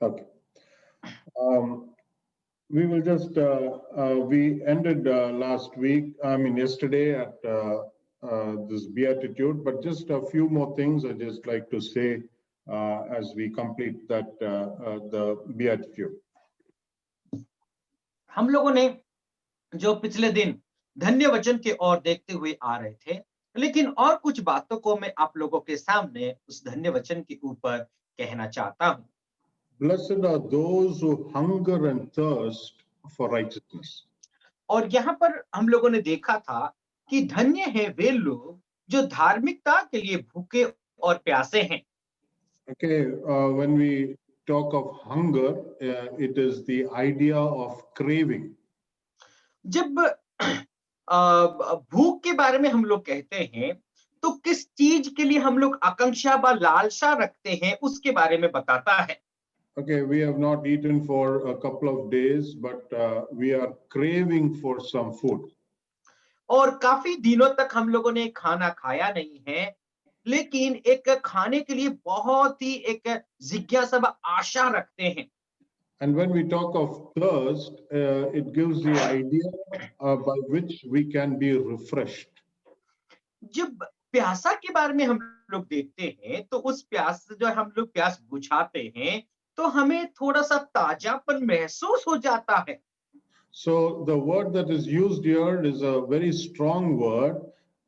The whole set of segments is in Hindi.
Okay. Um, we will just, we ended last week, yesterday at this beatitude, but just a few more things I'd just like to say as we complete that, the beatitude. हम लोगों ने जो पिछले दिन धन्य वचन की ओर देखते हुए आ रहे थे, लेकिन और कुछ बातों को मैं आप लोगों के सामने उस धन्य वचन के ऊपर कहना चाहता हूं। Blessed are those who hunger and thirst for righteousness. और यहाँ पर हम लोगों ने देखा था कि धन्य है वे लोग जो धार्मिकता के लिए भूखे और प्यासे हैं। Okay, when we talk of hunger, it is the idea of craving. जब भूख के बारे में हम लोग कहते हैं, तो किस चीज के लिए हम लोग आकांक्षा व लालसा रखते हैं उसके बारे में बताता है। Okay, we have not eaten for a couple of days, but we are craving for some food. और काफी दिनों तक हम लोगों ने खाना खाया नहीं है, लेकिन एक खाने के लिए बहुत ही एक जिज्ञासा व आशा रखते हैं। And when we talk of thirst, it gives the idea by which we can be refreshed. जब प्यासा के बारे में हम लोग देखते हैं, तो उस प्यास से जो हम लोग प्यास बुझाते हैं, तो हमें थोड़ा सा ताजापन महसूस हो जाता है। So the word that is used here is a very strong word,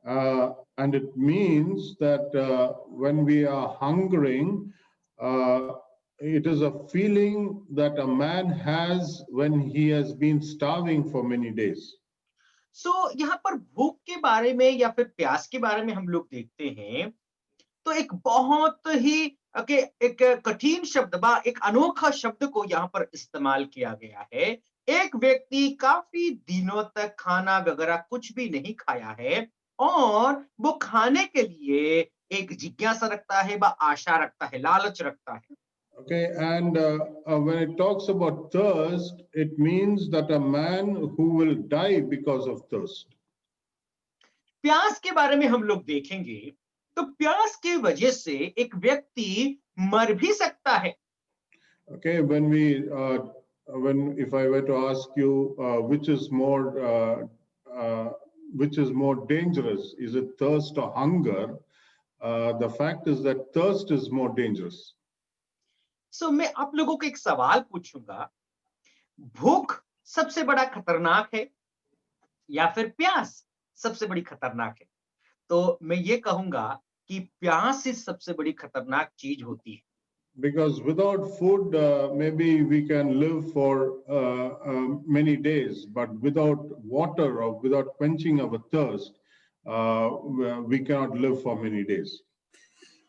and it means that when we are hungering, it is a feeling that a man has when he has been starving for many days. यहाँ पर भूख के बारे में या फिर प्यास के बारे में हम लोग देखते हैं, तो एक बहुत ही एक कठिन शब्द बा एक अनोखा शब्द को यहाँ पर इस्तेमाल किया गया है। एक व्यक्ति काफी दिनों तक खाना वगैरह कुछ भी नहीं खाया है और वो खाने के लिए एक जिज्ञासा रखता है, व आशा रखता है, लालच रखता है। Okay, and when it talks about thirst, it means that a man who will die because of thirst. प्यास के बारे में हम लोग देखेंगे, तो प्यास की वजह से एक व्यक्ति मर भी सकता है। Okay, when if I were to ask you which is more dangerous, is it thirst or hunger? The fact is that thirst is more dangerous. मैं आप लोगों को एक सवाल पूछूंगा, भूख सबसे बड़ा खतरनाक है या फिर प्यास सबसे बड़ी खतरनाक है? तो मैं ये कहूंगा कि प्यास ही सबसे बड़ी खतरनाक चीज होती है। Because without food, maybe we can live for many days, but without water or without quenching our thirst, we cannot live for many days.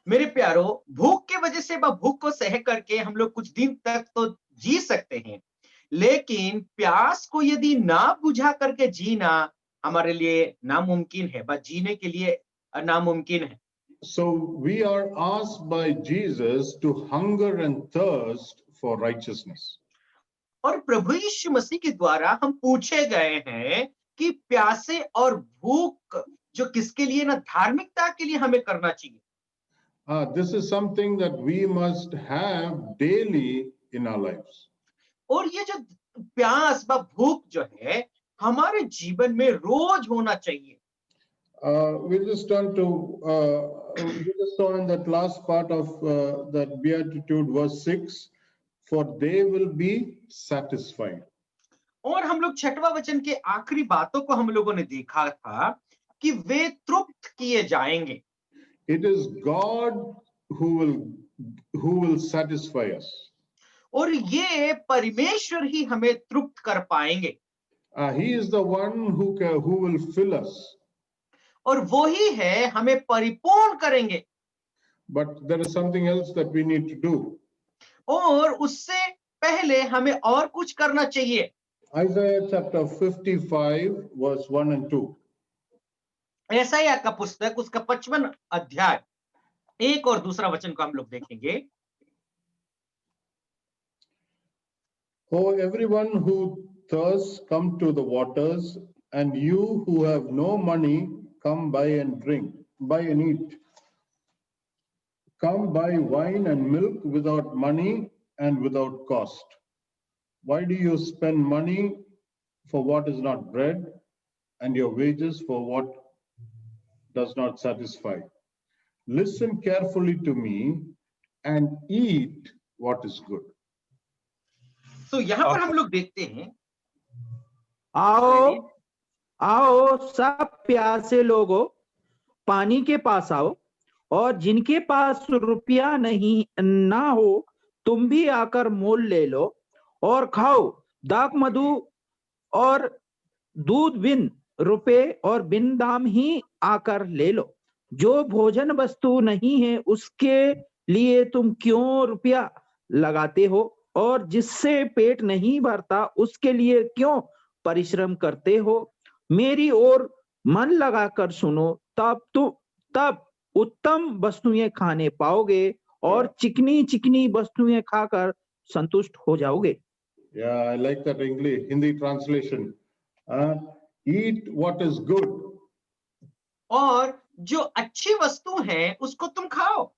मेरे प्यारो, भूख की वजह से भूख को सह करके हम लोग कुछ दिन तक तो जी सकते हैं, लेकिन प्यास को यदि ना बुझा करके जीना हमारे लिए नामुमकिन है, बस जीने के लिए नामुमकिन है। So we are asked by Jesus to hunger and thirst for righteousness. और प्रभु यीशु मसीह के द्वारा हम पूछे गए हैं कि प्यासे और भूख जो किसके लिए, ना धार्मिकता के लिए हमें करना चाहिए। This is something that we must have daily in our lives. और ये जो प्यास व भूख जो है हमारे जीवन में रोज होना चाहिए। We'll just turn to, we just saw in that last part of that Beatitude, verse 6, for they will be satisfied. और हम लोग छठवां वचन के आखिरी बातों को हम लोगों ने देखा था कि वे तृप्त किए जाएंगे। It is God who will satisfy us. और ये परमेश्वर ही हमें तृप्त कर पाएंगे। He is the one who will fill us. और वो ही है हमें परिपूर्ण करेंगे। But there is something else that we need to do. और उससे पहले हमें और कुछ करना चाहिए। Isaiah chapter 55 verse 1 and 2. यशायाह का पुस्तक उसका 55 अध्याय 1 और दूसरा वचन को हम लोग देखेंगे। Oh, everyone who thirsts, come to the waters, and you who have no money, come buy and drink, buy and eat. Come buy wine and milk without money, and without cost. Why do you spend money for what is not bread, and your wages for what does not satisfy? Listen carefully to me and eat what is good. So यहाँ पर हम लोग देखते हैं, आओ आओ सब प्यासे लोगों, पानी के पास आओ, और जिनके पास रुपया नहीं ना हो तुम भी आकर मोल ले लो और खाओ। दाख मधु और दूध बिन रुपए और बिन दाम ही आकर ले लो। जो भोजन वस्तु नहीं है उसके लिए तुम क्यों रुपया लगाते हो, और जिससे पेट नहीं भरता उसके लिए क्यों परिश्रम करते हो। मेरी ओर मन लगाकर सुनो, तब उत्तम वस्तुएं खाने पाओगे और चिकनी चिकनी वस्तुएं खाकर संतुष्ट हो जाओगे। Yeah, I like that English Hindi translation. Eat what is good. और जो अच्छी वस्तु है उसको तुम खाओ।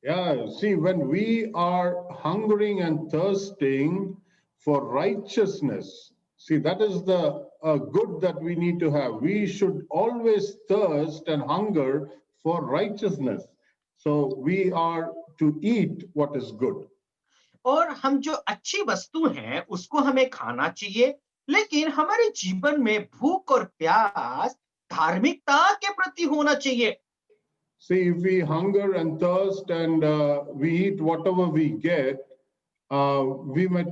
Yeah, see, when we are hungering and thirsting for righteousness, see, that is the good that we need to have. We should always thirst and hunger for righteousness. So we are to eat what is good. और हम जो अच्छी वस्तु हैं उसको हमें खाना चाहिए, लेकिन हमारे जीवन में भूख और प्यास धार्मिकता के प्रति होना चाहिए। See, if we hunger and thirst and we eat whatever we get, we might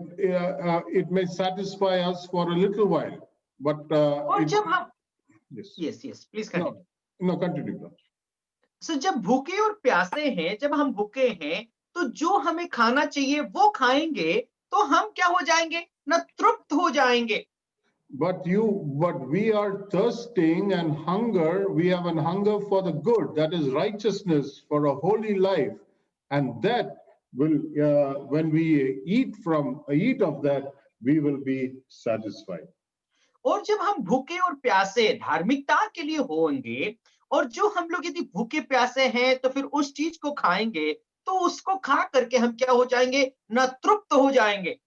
it may satisfy us for a little while, but और जब हम yes, please continue. no, continue. सो जब भूखे और प्यासे हैं, जब हम भूखे हैं, तो जो हमें खाना चाहिए वो खाएंगे तो हम क्या हो जाएंगे, न तृप्त हो जाएंगे। But we are thirsting and hunger. We have an hunger for the good, that is righteousness, for a holy life, and that will, when we eat of that, we will be satisfied. और जब हम भूखे और प्यासे धार्मिकता के लिए होंगे, और जो हम लोग यदि भूखे प्यासे हैं तो फिर उस चीज को खाएंगे, तो उसको खा करके हम क्या हो जाएंगे, न तृप्त हो जाएंगे।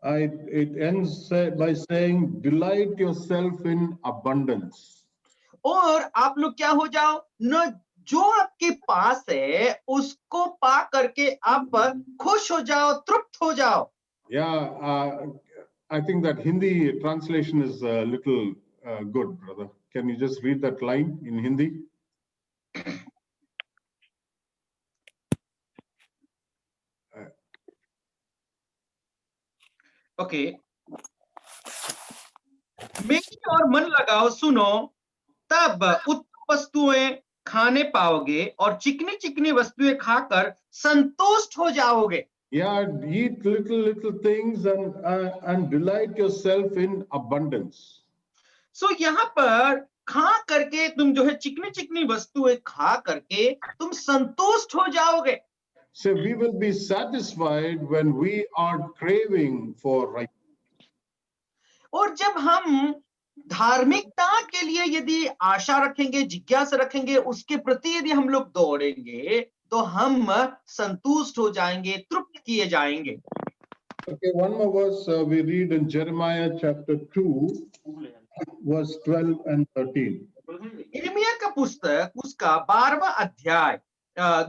It ends by saying, delight yourself in abundance. और आप लोग क्या हो जाओ, न जो आपके पास है उसको पा करके आप खुश हो जाओ, तृप्त हो जाओ। Yeah, I think that Hindi translation is a little good, brother. Can you just read that line in Hindi? Okay, मेरी और मन लगाओ सुनो, तब उत्तम वस्तुएं खाने पाओगे और चिकनी चिकनी वस्तुएं खाकर संतुष्ट हो जाओगे। Yeah, eat little things and delight yourself in abundance. So यहाँ पर खा करके तुम जो है चिकनी चिकनी वस्तुएं खा करके तुम संतुष्ट हो जाओगे। So we will be satisfied when we are craving for righteousness. और जब हम धार्मिकता के लिए यदि आशा रखेंगे, जिज्ञासा रखेंगे, उसके प्रति यदि हम लोग दौड़ेंगे, तो हम संतुष्ट हो जाएंगे, तृप्त किए जाएंगे। Okay, one more verse we read in Jeremiah chapter 2, verse 12 and 13. यिर्मयाह का पुस्तक उसका 12वां अध्याय,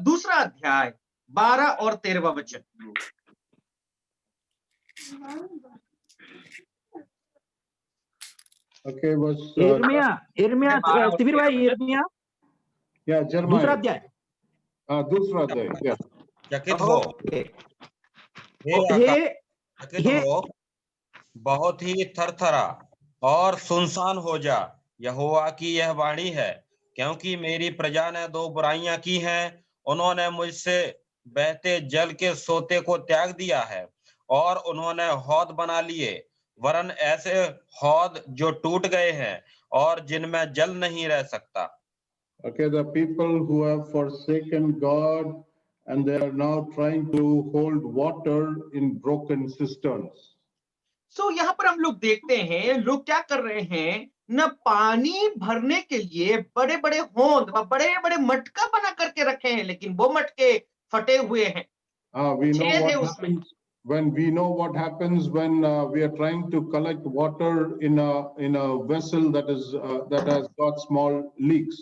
दूसरा अध्याय 12 और 13वां वचन। Okay, verse यिर्मयाह शिविर भाई, यिर्मयाह yeah, दूसरा Jeremiah. अध्याय। दूसरा अध्याय, yeah. चकित हो, चकित हो, बहुत ही थरथरा और सुनसान हो जा, यहोवा की यह वाणी है, क्योंकि मेरी प्रजा ने दो बुराइयां की हैं। उन्होंने मुझसे बहते जल के सोते को त्याग दिया है और उन्होंने हौद बना लिए, वरन ऐसे हौद जो टूट गए हैं और जिनमें जल नहीं रह सकता। Okay, the people who have forsaken God and they are now trying to hold water in broken cisterns. So यहाँ पर हम लोग देखते हैं लोग क्या कर रहे हैं, न पानी भरने के लिए बड़े बड़े होंद, बड़े बड़े मटका बना करके रखे हैं, लेकिन वो मटके फटे हुए हैं। We know what happens. when we know what happens when we are trying to collect water in a vessel that has got small leaks.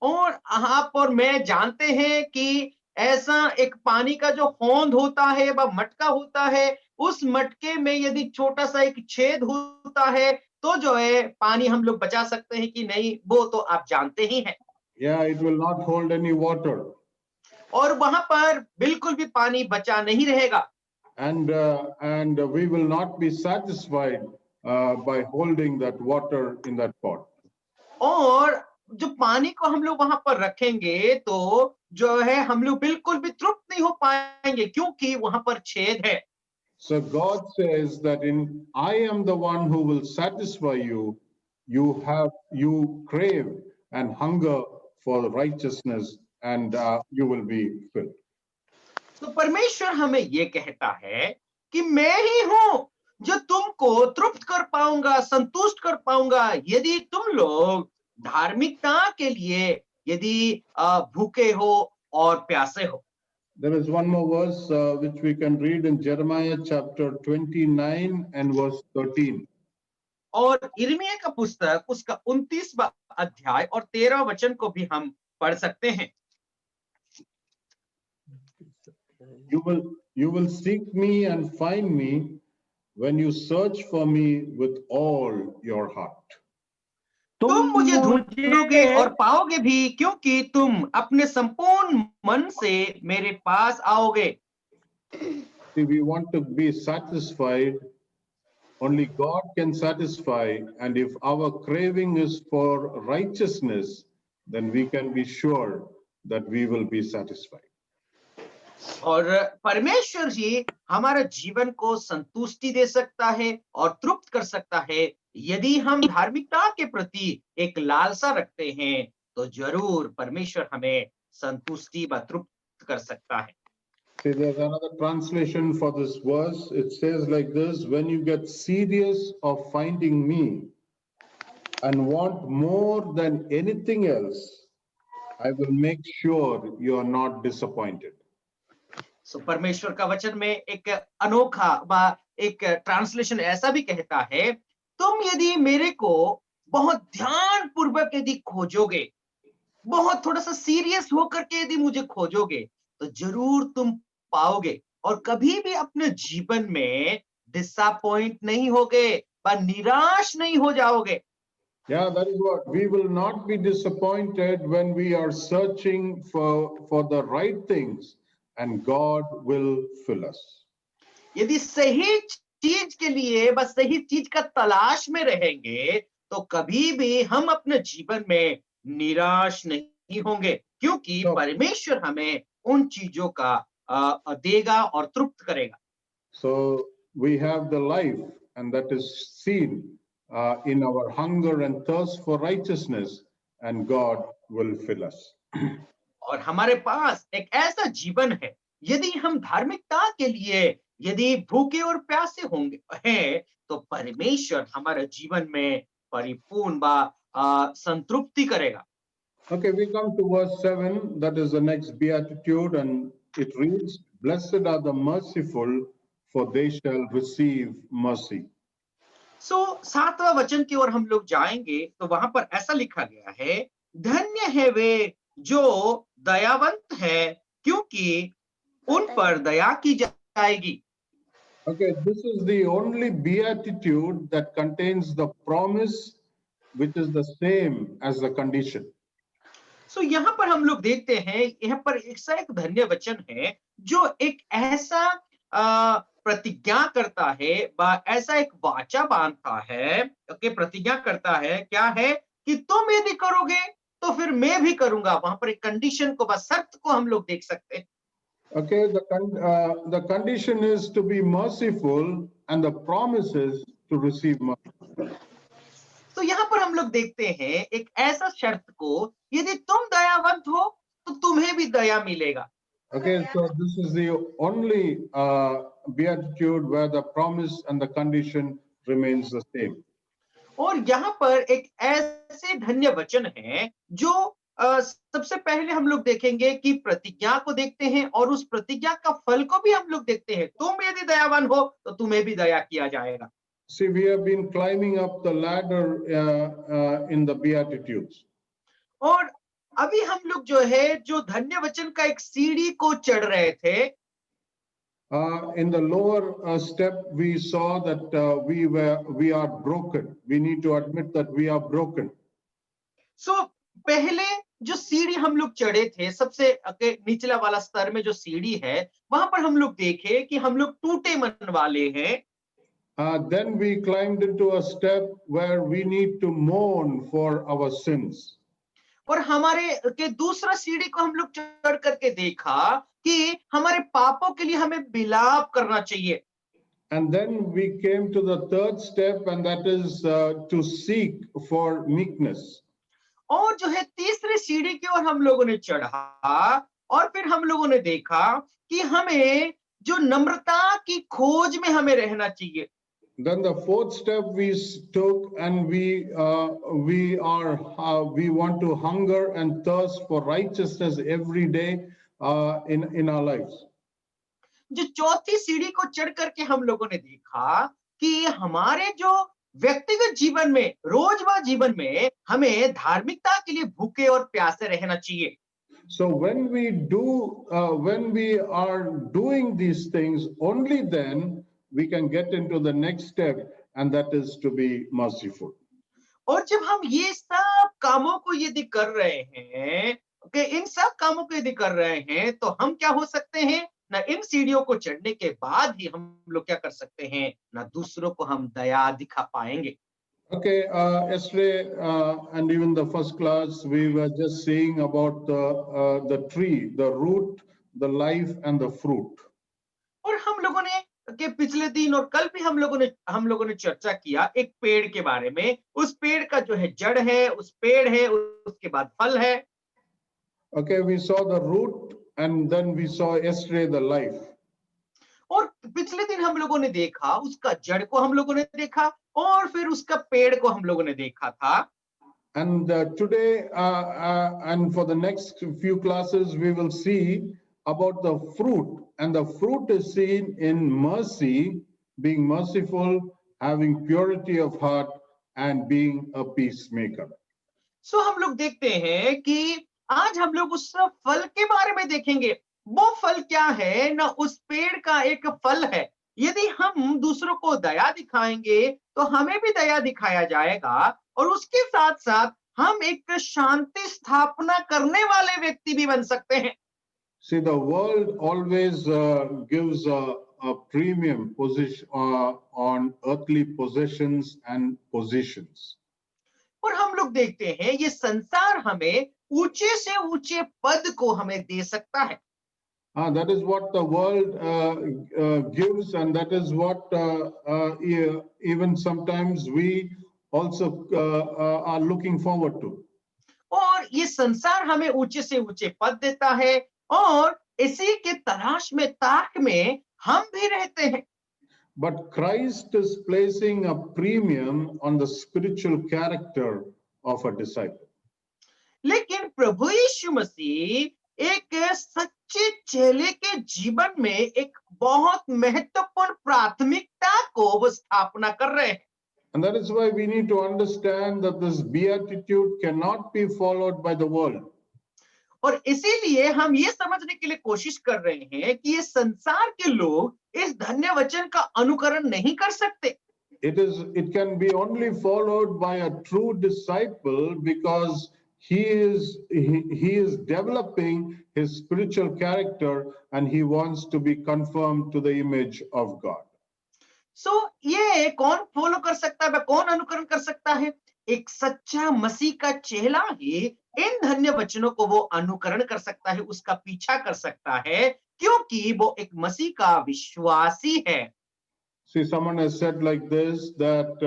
और आप और मैं जानते हैं कि ऐसा एक पानी का जो होंद होता है व मटका होता है, उस मटके में यदि छोटा सा एक छेद होता है तो जो है पानी हम लोग बचा सकते हैं कि नहीं, वो तो आप जानते ही हैं। Yeah, it will not hold any water. और वहां पर बिल्कुल भी पानी बचा नहीं रहेगा। And we will not be satisfied by holding that water in that pot. और जो पानी को हम लोग वहां पर रखेंगे तो जो है हम लोग बिल्कुल भी तृप्त नहीं हो पाएंगे, क्योंकि वहां पर छेद है। So God says that I am the one who will satisfy you. You crave and hunger for righteousness, and you will be filled. तो परमेश्वर हमें ये कहता है कि मैं ही हूं जो तुमको तृप्त कर पाऊंगा, संतुष्ट कर पाऊंगा, यदि तुम लोग धार्मिकता के लिए यदि भूखे हो और प्यासे हो। There is one more verse which we can read in Jeremiah chapter 29 and verse 13. और यिर्मयाह का पुस्तक उसका 29वां अध्याय और 13वां वचन को भी हम पढ़ सकते हैं। You will seek me and find me when you search for me with all your heart. तुम मुझे ढूंढोगे और पाओगे भी, क्योंकि तुम अपने संपूर्ण मन से मेरे पास आओगे। See, we want to be satisfied. Only God can satisfy, and if our craving is for righteousness, then we can be sure that we will be satisfied. और परमेश्वर जी हमारा जीवन को संतुष्टि दे सकता है और तृप्त कर सकता है। यदि हम धार्मिकता के प्रति एक लालसा रखते हैं तो जरूर परमेश्वर हमें संतुष्टि व तृप्त कर सकता है। See, there's another translation for this verse. It says like this: when you get serious of finding me and want more than anything else, I will make sure you are not disappointed. सो परमेश्वर का वचन में एक अनोखा व एक ट्रांसलेशन ऐसा भी कहता है, तुम यदि मेरे को बहुत ध्यान पूर्वक यदि खोजोगे, बहुत थोड़ा सा सीरियस होकर के यदि मुझे खोजोगे, तो जरूर तुम पाओगे और कभी भी अपने जीवन में डिसअपॉइंट नहीं होगे व निराश नहीं हो जाओगे। Yeah, that is what we will not be disappointed when we are searching for the right things, and God will fill us. यदि सही चीज के लिए बस सही चीज का तलाश में रहेंगे तो कभी भी हम अपने जीवन में निराश नहीं होंगे, क्योंकि परमेश्वर हमें उन चीजों का देगा और तृप्त करेगा। So we have the life, and that is seen in our hunger and thirst for righteousness, and God will fill us. और हमारे पास एक ऐसा जीवन है, यदि हम धार्मिकता के लिए यदि भूखे और प्यासे होंगे हैं तो परमेश्वर हमारे जीवन में परिपूर्ण व संतृप्ति करेगा। Okay, we come to verse 7. That is the next beatitude, and it reads, "Blessed are the merciful, for they shall receive mercy." सो 7वां वचन की ओर हम लोग जाएंगे तो वहां पर ऐसा लिखा गया है, धन्य है वे जो दयावंत है, क्योंकि उन पर दया की जाएगी। Okay, this is the only beatitude that contains the promise, which is the same as the condition. सो यहाँ पर हम लोग देखते हैं, यहाँ पर एक धन्य वचन है जो एक ऐसा प्रतिज्ञा करता है व ऐसा एक वाचा बांधता है, प्रतिज्ञा करता है, क्या है कि तुम यदि करोगे तो फिर मैं भी करूंगा। वहां पर एक कंडीशन को, बस शर्त को हम लोग देख सकते हैं। Okay, the condition is to be merciful, and the promise is to receive mercy. तो यहाँ पर हम लोग देखते हैं एक ऐसा शर्त को, यदि तुम दयावंत हो तो तुम्हें भी दया मिलेगा। Okay, so this is the only beatitude where the promise and the condition remains the same. और यहाँ पर एक ऐसे धन्य वचन है जो सबसे पहले हम लोग देखेंगे कि प्रतिज्ञा को देखते हैं और उस प्रतिज्ञा का फल को भी हम लोग देखते हैं। तुम यदि दयावान हो तो तुम्हें भी दया किया जाएगा। See, we have been climbing up the ladder in the Beatitudes. और अभी हम लोग जो है जो धन्य वचन का एक सीढ़ी को चढ़ रहे थे। In the lower step, we saw that we are broken. We need to admit that we are broken. सो पहले जो सीढ़ी हम लोग चढ़े थे, सबसे निचला वाला स्तर में जो सीढ़ी है, वहां पर हम लोग देखे कि हम लोग टूटे मन वाले हैं। Then we climbed into a step where we need to mourn for our sins. और हमारे के दूसरा सीढ़ी को हम लोग चढ़ करके देखा कि हमारे पापों के लिए हमें विलाप करना चाहिए। And then we came to the third step, and that is to seek for meekness. और जो है तीसरे सीढ़ी की ओर हम लोगों ने चढ़ा और फिर हम लोगों ने देखा कि हमें जो नम्रता की खोज में हमें रहना चाहिए। Then the fourth step we took, and we want to hunger and thirst for righteousness every day in our lives. जो चौथी सीढ़ी को चढ़ करके हम लोगों ने देखा कि हमारे जो व्यक्तिगत जीवन में, रोजमर्रा जीवन में हमें धार्मिकता के लिए भूखे और प्यासे रहना चाहिए। So when we are doing these things, only then we can get into the next step, and that is to be merciful. और जब हम ये सब कामों को यदि कर रहे हैं, इन सब कामों को यदि कर रहे हैं, तो हम क्या हो सकते हैं? ना इन सीढ़ियों को चढ़ने के बाद ही हम लोग क्या कर सकते हैं? ना दूसरों को हम दया दिखा पाएंगे। Okay, yesterday and even the first class, we were just saying about the tree, the root, the life, and the fruit. और हम लोगों ने के पिछले दिन और कल भी हम लोगों ने चर्चा किया एक पेड़ के बारे में। उस पेड़ का जो है जड़ है, उस पेड़ है, उसके बाद फल है। Okay, we saw the root, and then we saw yesterday the life. और पिछले दिन हम लोगों ने देखा उसका जड़ को, हम लोगों ने देखा और फिर उसका पेड़ को हम लोगों ने देखा था। And today and for the next few classes, we will see about the fruit, and the fruit is seen in mercy, being merciful, having purity of heart, and being a peacemaker. सो हम लोग देखते हैं कि आज हम लोग उस फल के बारे में देखेंगे। वो फल क्या है? ना उस पेड़ का एक फल है। यदि हम दूसरों को दया दिखाएंगे तो हमें भी दया दिखाया जाएगा और उसके साथ साथ हम एक शांति स्थापना करने वाले व्यक्ति भी बन सकते हैं। See, the world always gives a premium position on earthly possessions and positions. और हम लोग देखते हैं ये संसार हमें ऊंचे से ऊंचे पद को हमें दे सकता है। That is what the world gives, and that is what even sometimes we also are looking forward to. और ये संसार हमें ऊंचे से ऊंचे पद देता है और इसी के तलाश में, ताक में हम भी रहते हैं। But Christ is placing a premium on the spiritual character of a disciple. लेकिन प्रभु यीशु मसीह एक सच्चे चेले के जीवन में एक बहुत महत्वपूर्ण प्राथमिकता को वो स्थापना कर रहे हैं। And that is why we need to understand that this beatitude cannot be followed by the world. और इसीलिए हम ये समझने के लिए कोशिश कर रहे हैं कि ये संसार के लोग इस धन्य वचन का अनुकरण नहीं कर सकते। It can be only followed by a true disciple, because he is developing his spiritual character, and he wants to be conformed to the image of God. सो ये कौन फॉलो कर सकता है, कौन अनुकरण कर सकता है? एक सच्चा मसीह का चेला ही इन धन्य वचनों को वो अनुकरण कर सकता है, उसका पीछा कर सकता है, क्योंकि वो एक मसीह का विश्वासी है। See, someone has said like this, that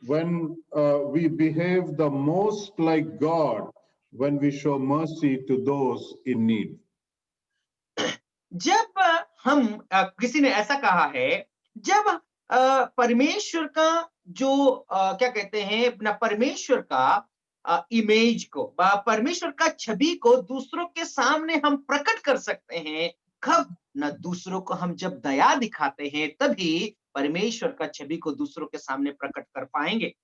when we behave the most like God, when we show mercy to those in need. जब हम किसी ने ऐसा कहा है, जब परमेश्वर का जो क्या कहते हैं, अपना परमेश्वर का इमेज को परमेश्वर का छवि को दूसरों के सामने हम प्रकट कर सकते हैं कब न दूसरों को हम जब दया दिखाते हैं तभी परमेश्वर का छवि को दूसरों के सामने प्रकट कर पाएंगे।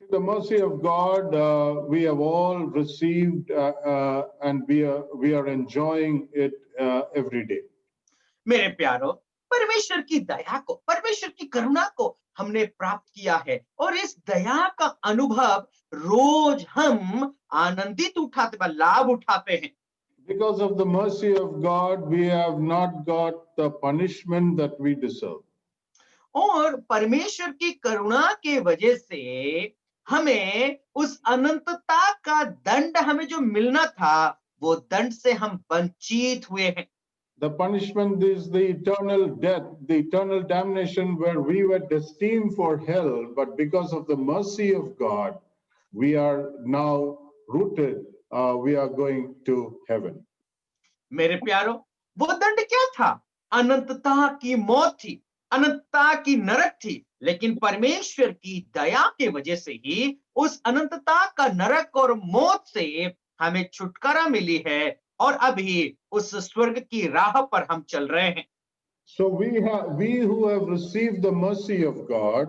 See, the mercy of God, we have all received, and we are enjoying it every day. मेरे प्यारो, परमेश्वर की दया को, परमेश्वर की करुणा को हमने प्राप्त किया है और इस दया का अनुभव रोज हम आनंदित उठाते लाभ उठाते हैं। Because of the mercy of God, we have not got the punishment that we deserve. और परमेश्वर की करुणा के वजह से हमें उस अनंतता का दंड हमें जो मिलना था वो दंड से हम वंचित हुए हैं। The punishment is the eternal death, the eternal damnation, where we were destined for hell, but because of the mercy of God, we are now rooted, we are going to heaven. मेरे प्यारो, वो दंड क्या था? अनंतता की मौत थी, अनंतता की नरक थी, लेकिन परमेश्वर की दया के वजह से ही उस अनंतता का नरक और मौत से हमें छुटकारा मिली है और अभी उस स्वर्ग की राह पर हम चल रहे हैं। So we who have received the mercy of God,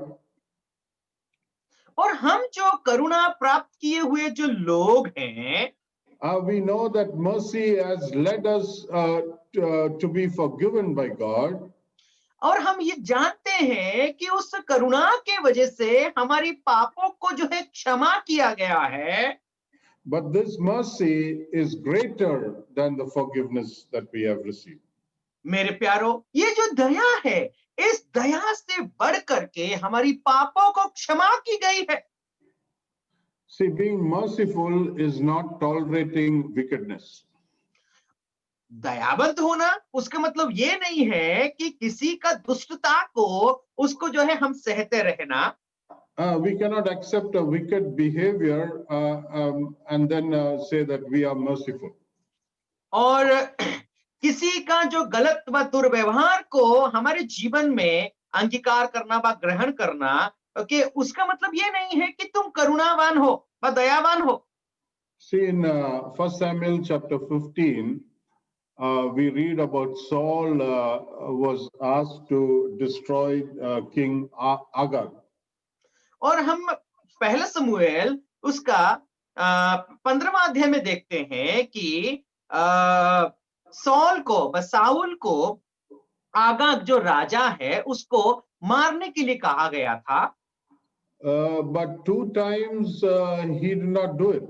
और हम जो करुणा प्राप्त किए हुए जो लोग हैं, we know that mercy has led us to be forgiven by God. और हम ये जानते हैं कि उस करुणा के वजह से हमारी पापों को जो है क्षमा किया गया है। But this mercy is greater than the forgiveness that we have received. मेरे प्यारो, ये जो दया है, इस दया से बढ़ करके हमारी पापों को क्षमा की गई है। See, being merciful is not tolerating wickedness. दयावंत होना उसका मतलब ये नहीं है कि किसी का दुष्टता को उसको जो है हम सहते रहना। We cannot accept a wicked behavior and then say that we are merciful. और किसी का जो गलत व दुर्व्यवहार को हमारे जीवन में अंगीकार करना व ग्रहण करना, ओके, उसका मतलब ये नहीं है कि तुम करुणावान हो व दयावान हो। See, in 1 Samuel chapter 15, we read about Saul was asked to destroy King Agag. और हम पहला समूएल उसका 15वां अध्याय में देखते हैं कि साउल को आगाग जो राजा है उसको मारने के लिए कहा गया था। But 2 times he did not do it.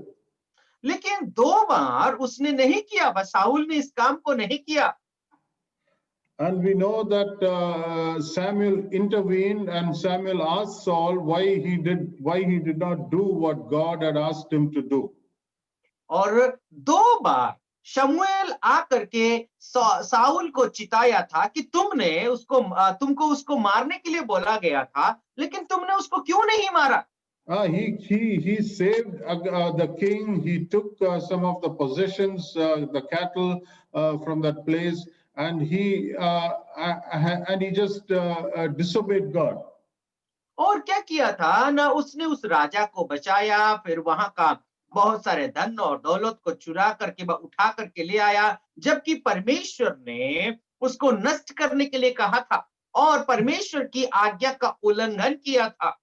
लेकिन 2 बार उसने नहीं किया, साउल ने इस काम को नहीं किया। And we know that Samuel intervened and Samuel asked Saul why he did not do what God had asked him to do. और 2 बार शमूएल आकर के साउल को चिताया था कि तुमको उसको मारने के लिए बोला गया था, लेकिन तुमने उसको क्यों नहीं मारा? He saved the king. He took some of the possessions, the cattle from that place, and he just disobeyed God. और क्या किया था ना, उसने उस राजा को बचाया, फिर वहां का बहुत सारे धन और दौलत को चुरा करके उठा करके ले आया, जबकि परमेश्वर ने उसको नष्ट करने के लिए कहा था और परमेश्वर की आज्ञा का उल्लंघन किया था।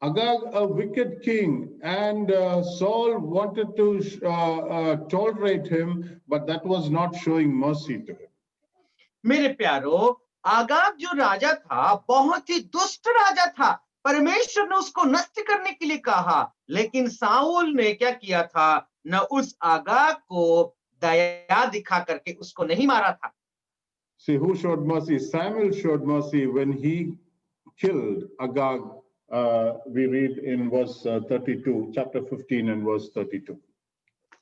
Agag, a wicked king, and Saul wanted to tolerate him, but that was not showing mercy to him. मेरे प्यारो, आगाग जो राजा था बहुत ही दुष्ट राजा था, परमेश्वर ने उसको नष्ट करने के लिए कहा, लेकिन साउल ने क्या किया था न, उस आगाग को दया दिखा करके उसको नहीं मारा था। See, who showed mercy? Samuel showed mercy when he killed Agag. We read in verse 32, chapter 15 and verse 32.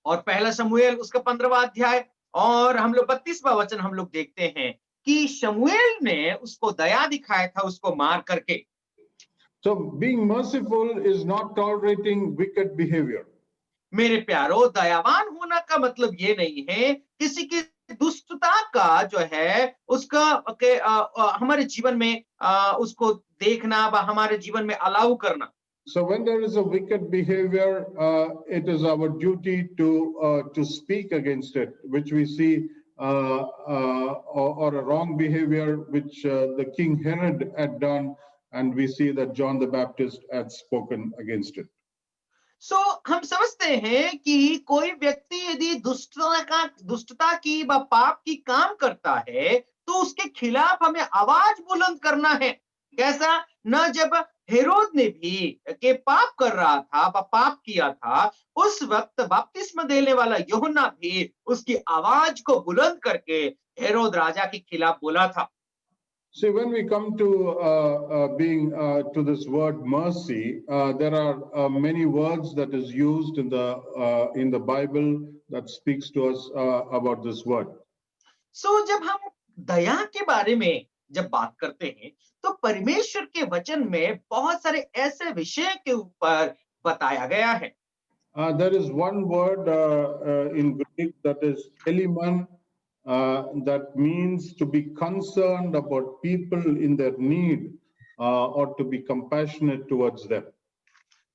और पहला शमूएल उसका 15वां अध्याय और हम लोग 32वां वचन हम लोग देखते हैं कि शमूएल ने उसको दया दिखाया था उसको मार करके। So being merciful is not tolerating wicked behavior. मेरे प्यारो, दयावान होना का मतलब ये नहीं है किसी की दुष्टता का जो है उसका हमारे जीवन में उसको देखना व हमारे जीवन में अलाउ करना। So when there is a wicked behavior, it is our duty to speak against it, which we see, or a wrong behavior which the King Herod had done, and we see that John the Baptist had spoken against it. सो हम समझते हैं कि कोई व्यक्ति यदि दुष्टता की व पाप की काम करता है तो उसके खिलाफ हमें आवाज बुलंद करना है। कैसा? न जब हेरोद ने भी के पाप कर रहा था व पाप किया था, उस वक्त बपतिस्मा देने वाला यूहन्ना भी उसकी आवाज को बुलंद करके हेरोद राजा के खिलाफ बोला था। See, when we come to being to this word mercy, there are many words that is used in the Bible that speaks to us about this word. सो जब हम दया के बारे में जब बात करते हैं तो परमेश्वर के वचन में बहुत सारे ऐसे विषय के ऊपर बताया गया है। There is one word in Greek that is eliman, that means to be concerned about people in their need, or to be compassionate towards them.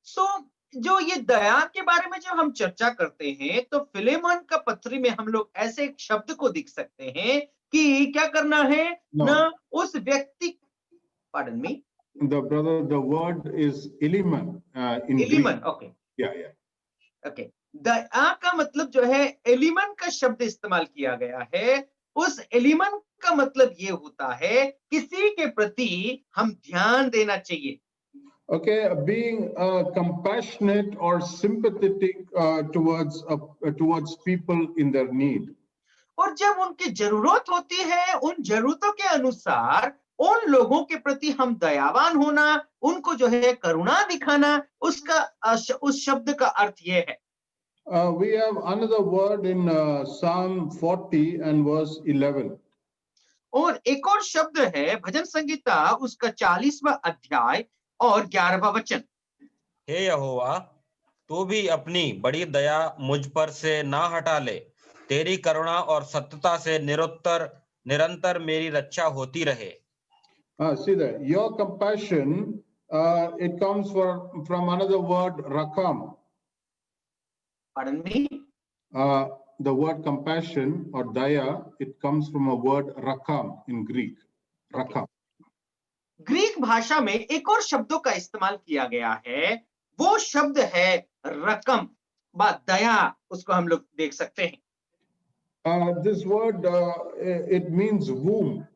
सो जो ये दया के बारे में जब हम चर्चा करते हैं तो फिलेमोन का पत्री में हम लोग ऐसे एक शब्द को देख सकते हैं कि क्या करना है न उस व्यक्ति, pardon me, The word is eliman in Greek. एलिमन, ओके ओके, दया का मतलब जो है एलिमन का शब्द इस्तेमाल किया गया है। उस एलिमन का मतलब ये होता है किसी के प्रति हम ध्यान देना चाहिए। Okay, being compassionate or sympathetic towards people in their need. और जब उनकी जरूरत होती है उन जरूरतों के अनुसार उन लोगों के प्रति हम दयावान होना, उनको जो है करुणा दिखाना, उस शब्द का अर्थ ये है। We have another word in Psalm 40 and verse 11. और एक और शब्द है भजन संगीता उसका 40वां अध्याय और 11वां वचन। हे यहोवा, तू भी अपनी बड़ी दया मुझ पर से ना हटा ले, तेरी करुणा और सत्यता से निरंतर मेरी रक्षा होती रहे। See that your compassion, it comes from another word rakam. Pardon me? The word compassion or daya, it comes from a word rakam in Greek. Rakam. Greek भाषा में एक और शब्दों का इस्तेमाल किया गया है, वो शब्द है रकम व दया, उसको हम लोग देख सकते हैं। This word, it means womb.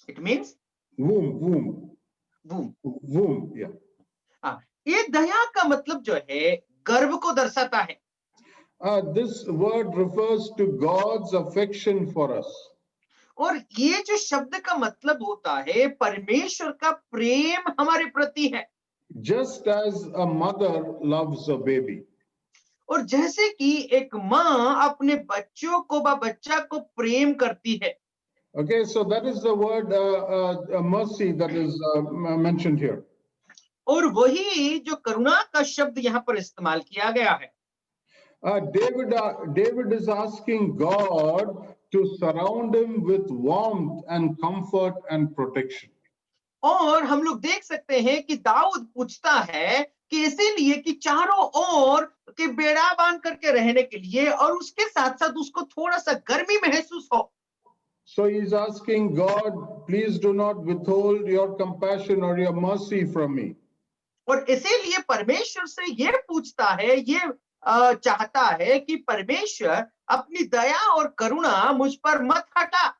It means womb, yeah. ये दया का मतलब जो है गर्भ को दर्शाता है। This word refers to God's affection for us. और ये जो शब्द का मतलब होता है परमेश्वर का प्रेम हमारे प्रति है। Just as a mother loves a baby. और जैसे कि एक माँ अपने बच्चों को व बच्चा को प्रेम करती है। Okay, so that is the word mercy that is mentioned here. और वही जो करुणा का शब्द यहाँ पर इस्तेमाल किया गया है। David is asking God to surround him with warmth and comfort and protection. और हम लोग देख सकते हैं कि दाऊद पूछता है कि इसीलिए कि चारों ओर के बेड़ा बांध करके रहने के लिए और उसके साथ साथ उसको थोड़ा सा गर्मी महसूस हो। So he's asking God, please do not withhold your compassion or your mercy from me. और इसीलिए परमेश्वर से ये पूछता है, ये चाहता है कि परमेश्वर अपनी दया और करुणा मुझ पर मत हटा।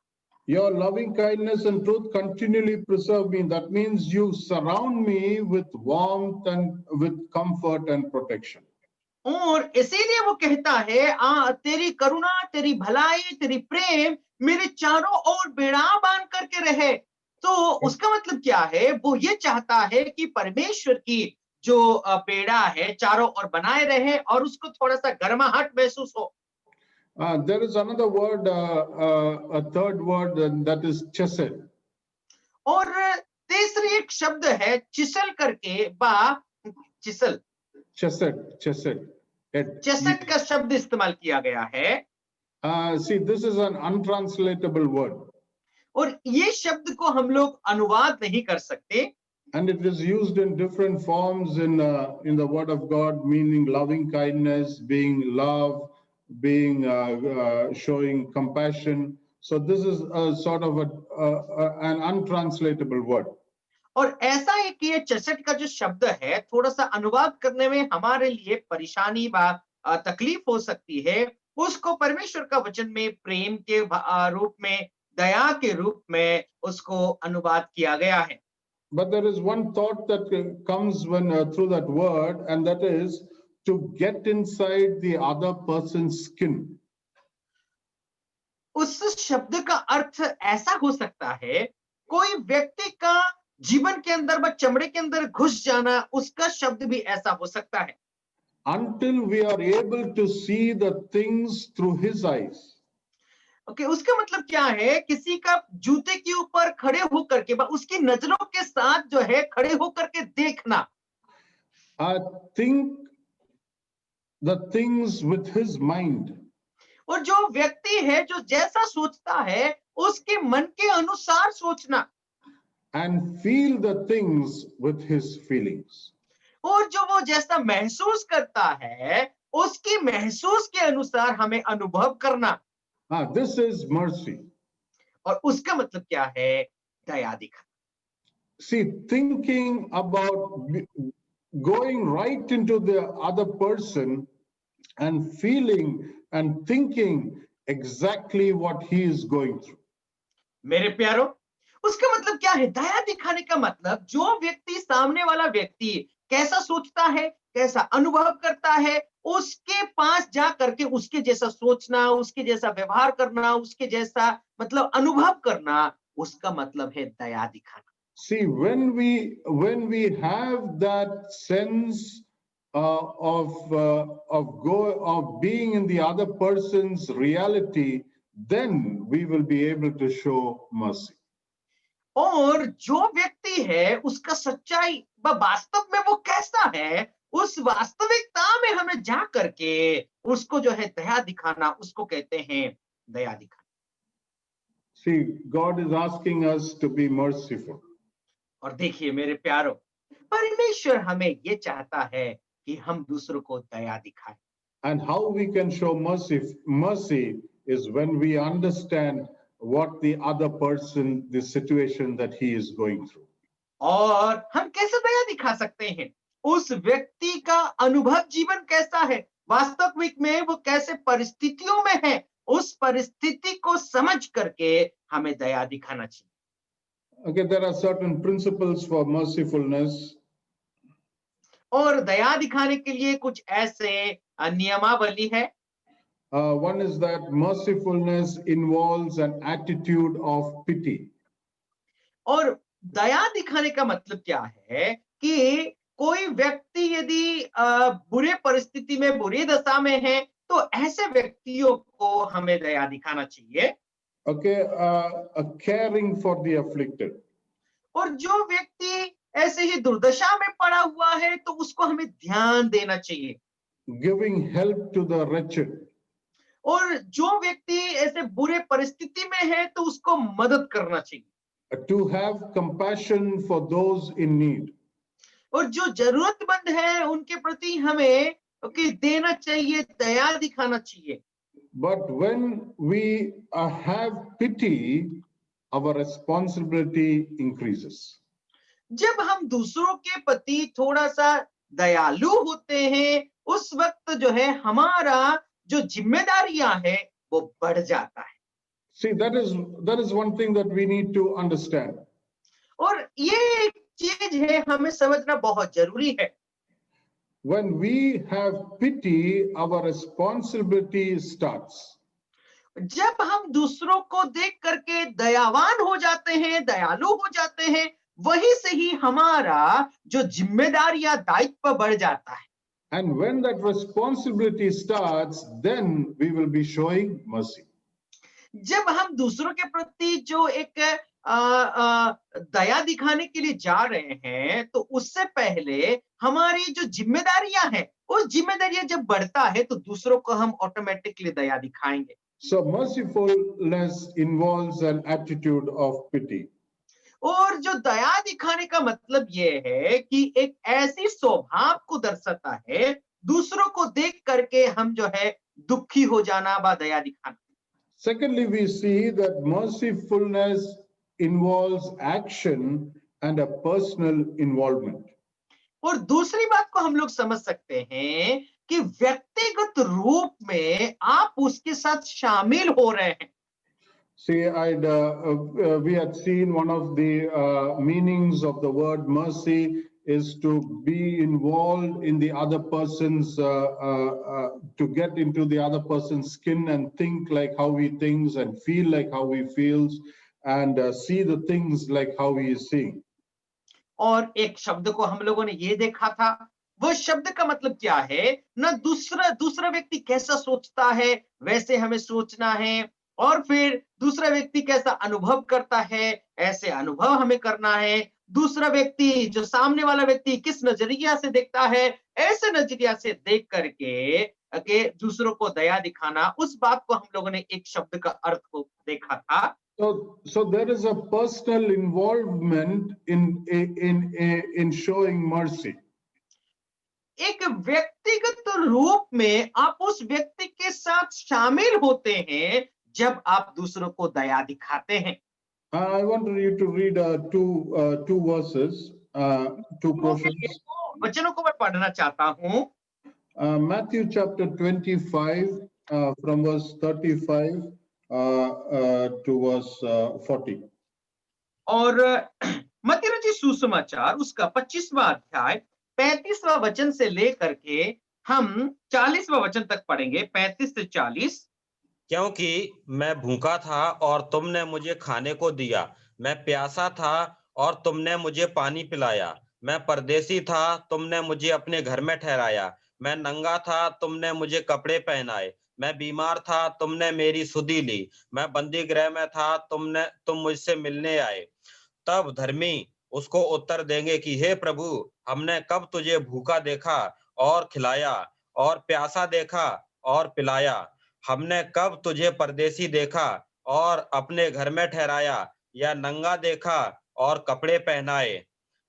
Your loving kindness and truth continually preserve me. That means you surround me with warmth and with comfort and protection. और इसीलिए वो कहता है तेरी करुणा, तेरी भलाई, तेरी प्रेम मेरे चारों ओर बेड़ा बांध करके रहे। तो उसका मतलब क्या है? वो ये चाहता है कि परमेश्वर की जो बेड़ा है चारों ओर बनाए रहे और उसको थोड़ा सा गर्माहट महसूस हो। There is another word, a third word, that is chesed. और तीसरी एक शब्द है चिसल करके, बा चिसल, Chesed. चेसेट का शब्द इस्तेमाल किया गया है। See, this is an untranslatable word. और ये शब्द को हम लोग अनुवाद नहीं कर सकते। And it is used in different forms in the Word of God, meaning loving kindness, being love, being showing compassion. So this is a sort of an untranslatable word. और ऐसा है कि ये 64 का जो शब्द है थोड़ा सा अनुवाद करने में हमारे लिए परेशानी तकलीफ हो सकती है। उसको परमेश्वर का वचन में प्रेम के रूप में, दया के रूप में उसको अनुवाद किया गया है। But there is one thought that comes when through that word, and that is to get inside the other person's skin. उस शब्द का अर्थ ऐसा हो सकता है, कोई व्यक्ति का जीवन के अंदर व चमड़े के अंदर घुस जाना, उसका शब्द भी ऐसा हो सकता है। Until we are able to see the things through his eyes. Okay, उसका मतलब क्या है? किसी का जूते के ऊपर खड़े होकर के, उसकी नजरों के साथ जो है खड़े होकर के देखना। Think the things with his mind. और जो व्यक्ति है जो जैसा सोचता है उसके मन के अनुसार सोचना। And feel the things with his feelings. और जो वो जैसा महसूस करता है उसकी महसूस के अनुसार हमें अनुभव करना। This is mercy. और उसका मतलब क्या है? दया दिखाना। See, thinking about going right into the other person and feeling and thinking exactly what he is going through. मेरे प्यारो, उसका मतलब क्या है? दया दिखाने का मतलब जो व्यक्ति, सामने वाला व्यक्ति कैसा सोचता है, कैसा अनुभव करता है, उसके पास जा करके उसके जैसा सोचना, उसके जैसा व्यवहार करना, उसके जैसा मतलब अनुभव करना, उसका मतलब है दया दिखाना। See, when we have that sense of being in the other person's reality, then we will be able to show mercy. और जो व्यक्ति है उसका सच्चाई वास्तव में वो कैसा है, उस वास्तविकता में हमें जा करके उसको जो है दया दिखाना, उसको कहते हैं दया दिखाना। See, God is asking us to be merciful. और देखिए मेरे प्यारो, परमेश्वर हमें ये चाहता है कि हम दूसरों को दया दिखाएं। And how we can show mercy is when we understand what the other person, the situation that he is going through. और हम कैसे दया दिखा सकते हैं? उस व्यक्ति का अनुभव जीवन कैसा है, वास्तविक में वो कैसे परिस्थितियों में है, उस परिस्थिति को समझ करके हमें दया दिखाना चाहिए। Okay, there are certain principles for mercifulness. और दया दिखाने के लिए कुछ ऐसे नियमावली है। One is that mercifulness involves an attitude of pity. और दया दिखाने का मतलब क्या है कि कोई व्यक्ति यदि बुरे परिस्थिति में, बुरी दशा में है, तो ऐसे व्यक्तियों को हमें दया दिखाना चाहिए। Okay, caring for the afflicted. और जो व्यक्ति ऐसे ही दुर्दशा में पड़ा हुआ है तो उसको हमें ध्यान देना चाहिए। Giving help to the wretched. और जो व्यक्ति ऐसे बुरे परिस्थिति में है तो उसको मदद करना चाहिए। To have compassion for those in need. और जो जरूरतमंद है उनके प्रति हमें देना चाहिए, दया दिखाना चाहिए। But when we have pity, our responsibility increases. जब हम दूसरों के प्रति थोड़ा सा दयालु होते हैं, उस वक्त जो है हमारा जो जिम्मेदारियां है वो बढ़ जाता है। See, that is one thing that we need to understand. और ये एक चीज है, हमें समझना बहुत जरूरी है। When we have pity, our responsibility starts. जब हम दूसरों को देख करके दयावान हो जाते हैं, दयालु हो जाते हैं, वहीं से ही हमारा जो जिम्मेदारियां, दायित्व बढ़ जाता है। And when that responsibility starts, then we will be showing mercy. जब हम दूसरों के प्रति जो एक दया दिखाने के लिए जा रहे हैं, तो उससे पहले हमारी जो जिम्मेदारियां हैं, उस जिम्मेदारियां जब बढ़ता है तो दूसरों को हम ऑटोमेटिकली दया दिखाएंगे। So mercifulness involves an attitude of pity. और जो दया दिखाने का मतलब ये है कि एक ऐसी स्वभाव को दर्शाता है, दूसरों को देख करके हम जो है दुखी हो जाना व दया दिखाना। Secondly, we see that mercifulness involves action and a personal involvement. और दूसरी बात को हम लोग समझ सकते हैं कि व्यक्तिगत रूप में आप उसके साथ शामिल हो रहे हैं। See, we had seen one of the meanings of the word mercy is to be involved in the other person's, to get into the other person's skin and think like how he thinks and feel like how he feels and see the things like how he is seeing. और एक शब्द को हम लोगों ने ये देखा था, वो शब्द का मतलब क्या है ना, दूसरा व्यक्ति कैसा सोचता है वैसे हमें सोचना है, और फिर दूसरा व्यक्ति कैसा अनुभव करता है ऐसे अनुभव हमें करना है। दूसरा व्यक्ति जो सामने वाला व्यक्ति किस नजरिया से देखता है ऐसे नजरिया से देख करके दूसरों को दया दिखाना, उस बात को हम लोगों ने एक शब्द का अर्थ को देखा था। So there is a personal involvement in showing mercy. एक व्यक्तिगत रूप में आप उस व्यक्ति के साथ शामिल होते हैं जब आप दूसरों को दया दिखाते हैं। I want you to read two verses, two portions. वचनों को मैं पढ़ना चाहता हूँ। Matthew chapter 25 from verse 35 to verse 40. और मत्ती रचित सुसमाचार उसका 25वां अध्याय 35वां वचन से लेकर के हम 40वां वचन तक पढ़ेंगे, 35 से 40। क्योंकि मैं भूखा था और तुमने मुझे खाने को दिया, मैं प्यासा था और तुमने मुझे पानी पिलाया, मैं परदेसी था तुमने मुझे अपने घर में ठहराया, मैं नंगा था तुमने मुझे कपड़े पहनाए, मैं बीमार था तुमने मेरी सुधि ली, मैं बंदी गृह में था तुम मुझसे मिलने आए। तब धर्मी उसको उत्तर देंगे कि हे प्रभु, हमने कब तुझे भूखा देखा और खिलाया, और प्यासा देखा और पिलाया? हमने कब तुझे परदेसी देखा और अपने घर में ठहराया, या नंगा देखा और कपड़े पहनाए?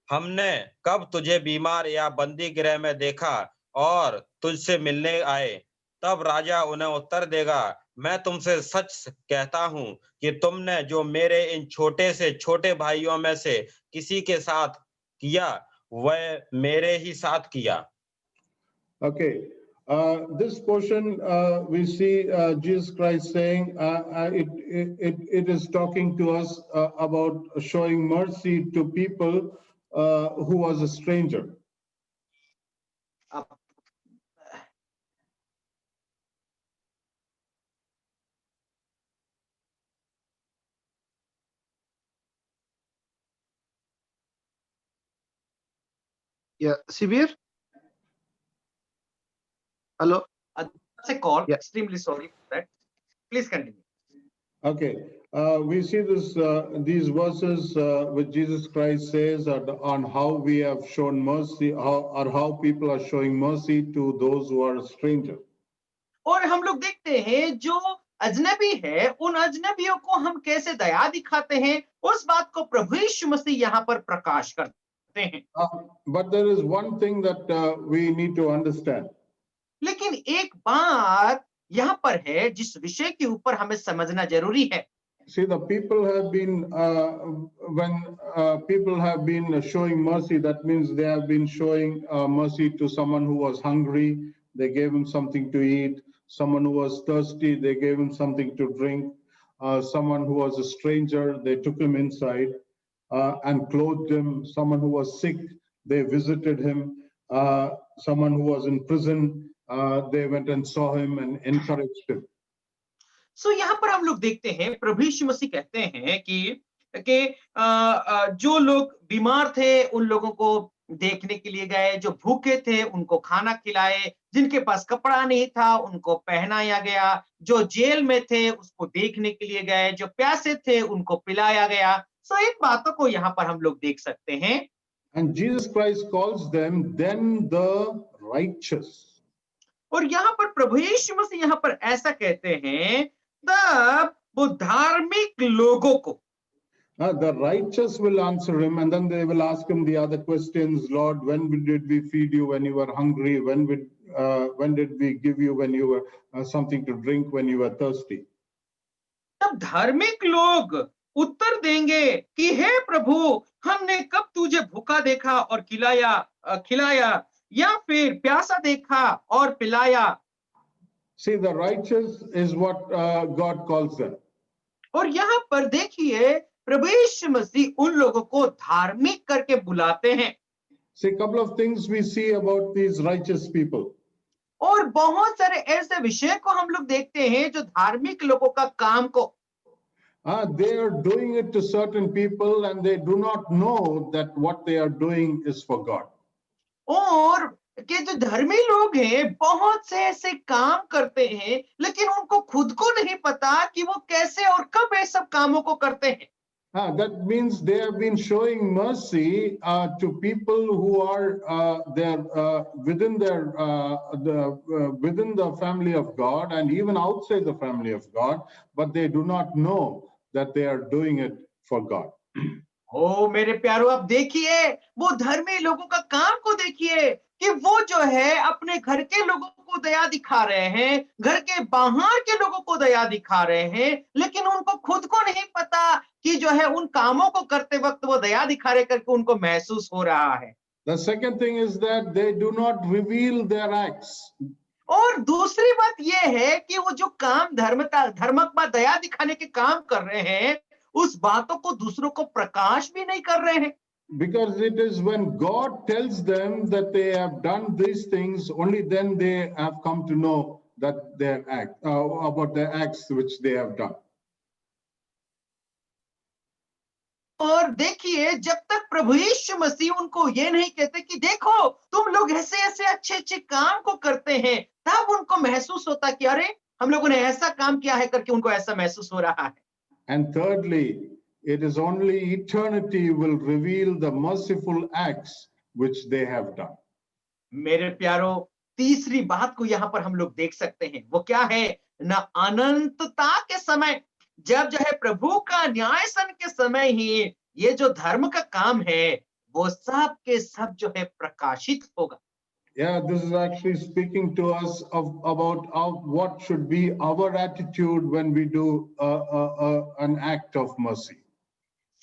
हमने कब तुझे बीमार या बंदी गृह में देखा और तुझसे मिलने आए? तब राजा उन्हें उत्तर देगा, मैं तुमसे सच कहता हूं कि तुमने जो मेरे इन छोटे से छोटे भाइयों में से किसी के साथ किया, वह मेरे ही साथ किया। Okay. This portion we see Jesus Christ saying it is talking to us about showing mercy to people who was a stranger. Yeah, Sibir? Hello? That's a call. Yeah. Extremely sorry for that. Please continue. Okay, we see these verses which Jesus Christ says on how we have shown mercy, how people are showing mercy to those who are a stranger. और हम लोग देखते हैं जो अजनबी है उन अजनबियों को हम कैसे दया दिखाते हैं, उस बात को प्रभु यीशु मसीह यहाँ पर प्रकाश करते हैं। But there is one thing that we need to understand. लेकिन एक बात यहाँ पर है जिस विषय के ऊपर हमें समझना जरूरी है। See, the people have been, when people have been showing mercy, that means they have been showing mercy to someone who was hungry, they gave him something to eat. Someone who was thirsty, they gave him something to drink. Someone who was a stranger, they took him inside and clothed him. Someone who was sick, they visited him. Someone who was in prison, they went and saw him and encouraged him. So यहाँ पर हम लोग देखते हैं प्रभु यीशु मसीह कहते हैं कि जो लोग बीमार थे उन लोगों को देखने के लिए गए, जो भूखे थे उनको खाना खिलाए, जिनके पास कपड़ा नहीं था उनको पहनाया गया, जो जेल में थे उसको देखने के लिए गए, जो प्यासे थे उनको पिलाया गया। सो इन बातों को यहाँ पर हम लोग देख सकते हैं। And Jesus Christ calls them then the righteous. और यहाँ पर प्रभु यीशु मसीह यहाँ पर ऐसा कहते हैं, तब वो धार्मिक लोगों को। The righteous will answer him, and then they will ask him the other questions. Lord, when did we feed you when you were hungry? When did we give you when you were something to drink when you were thirsty? तब धार्मिक लोग उत्तर देंगे कि हे प्रभु, हमने कब तुझे भूखा देखा और खिलाया, या फिर प्यासा देखा और पिलाया। See, the righteous is what God calls them. और यहाँ पर देखिए, प्रभु यीशु मसीह उन लोगों को धार्मिक करके बुलाते हैं। See, a couple of things we see about these righteous people. और बहुत सारे ऐसे विषय को हम लोग देखते हैं जो धार्मिक लोगों का काम को, They are doing it to certain people, and they do not know that what they are doing is for God. और कि जो धर्मी लोग हैं बहुत से ऐसे काम करते हैं, लेकिन उनको खुद को नहीं पता कि वो कैसे और कब ये सब कामों को करते हैं। That means they have been showing mercy to people who are within the family of God and even outside the family of God, but they do not know that they are doing it for God. ओ मेरे प्यारो, आप देखिए वो धर्मी लोगों का काम को देखिए कि वो जो है अपने घर के लोगों को दया दिखा रहे हैं, घर के बाहर के लोगों को दया दिखा रहे हैं, लेकिन उनको खुद को नहीं पता कि जो है उन कामों को करते वक्त वो दया दिखा रहे करके उनको महसूस हो रहा है। The second thing is that they do not reveal their acts. और दूसरी बात ये है कि वो जो काम धर्मक दया दिखाने के काम कर रहे हैं, उस बातों को दूसरों को प्रकाश भी नहीं कर रहे हैं। Because it is when God tells them that they have done these things, only then they have come to know that their about their acts which they have done. और देखिए, जब तक प्रभु यीशु मसीह उनको ये नहीं कहते कि देखो तुम लोग ऐसे ऐसे अच्छे अच्छे काम को करते हैं, तब उनको महसूस होता कि अरे हम लोगों ने ऐसा काम किया है करके उनको ऐसा महसूस हो रहा है। And thirdly, it is only eternity will reveal the merciful acts which they have done. मेरे प्यारो, तीसरी बात को यहाँ पर हम लोग देख सकते हैं, वो क्या है ना, अनंतता के समय जब जो है प्रभु का न्यायसन के समय ही ये जो धर्म का काम है वो सब के सब जो है प्रकाशित होगा। Yeah, this is actually speaking to us about what should be our attitude when we do an act of mercy.